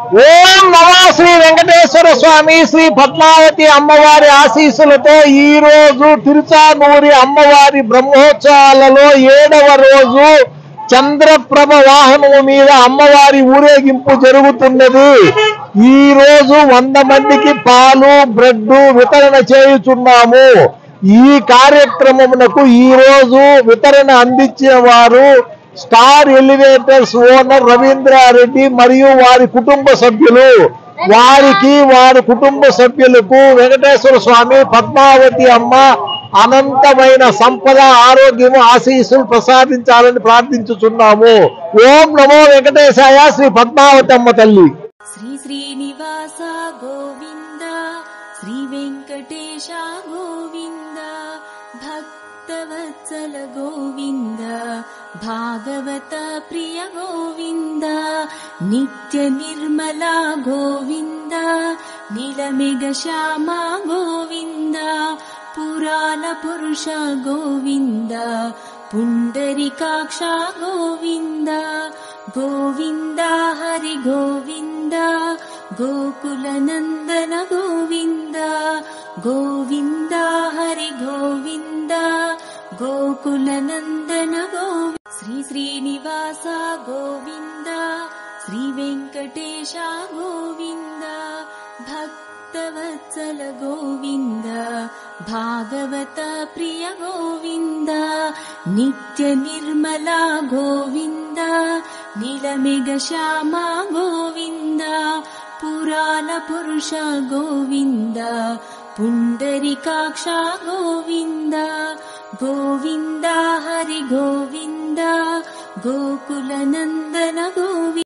ఓం నమో శ్రీ వెంకటేశ్వర స్వామి శ్రీ పద్మావతి అమ్మవారి ఆశీస్సులతో ఈ రోజు తిరుచానూరి అమ్మవారి బ్రహ్మోత్సవాలలో 7వ రోజు చంద్రప్రభ వాహనము మీద అమ్మవారి ఊరేగింపు జరుగుతున్నది. ఈ రోజు 100 మందికి పాలు బ్రెడ్ వితరణ చేయుచున్నాము. ఈ కార్యక్రమమునకు ఈ రోజు వితరణ అందించేవారు స్టార్ ఎలివేటర్స్ ఓనర్ రవీంద్రారెడ్డి మరియు వారి కుటుంబ సభ్యులు. వారికి వారి కుటుంబ సభ్యులకు వెంకటేశ్వర స్వామి పద్మావతి అమ్మ అనంతమైన సంపద ఆరోగ్యము ఆశీస్సులు ప్రసాదించాలని ప్రార్థించుచున్నాము. ఓం నమో వెంకటేశాయ శ్రీ పద్మావతి అమ్మ తల్లి. శ్రీ శ్రీనివాస గోవింద శ్రీ వెంకటేశ గోవింద భక్తవత్సల గోవింద భాగవత ప్రియ గోవింద నిత్య నిర్మల గోవింద నీలమేఘ శ్యామ గోవింద పురాణ పురుష గోవింద పుండరీకాక్ష గోవింద గోవింద హరి గోవింద గోకుల నందన గోవింద గోవింద హరి గోవింద గోకుల నందన గోవింద శ్రీ శ్రీనివాస గోవింద శ్రీ వెంకటేశ గోవింద భక్తవత్సల గోవింద భాగవత ప్రియ గోవింద నిత్య నిర్మల గోవింద నీలమేఘ శ్యామ గోవింద పురాణ పురుష గోవింద పుండరీకాక్ష గోవింద గోవింద హరి గోవింద గోకుల నందన గోవింద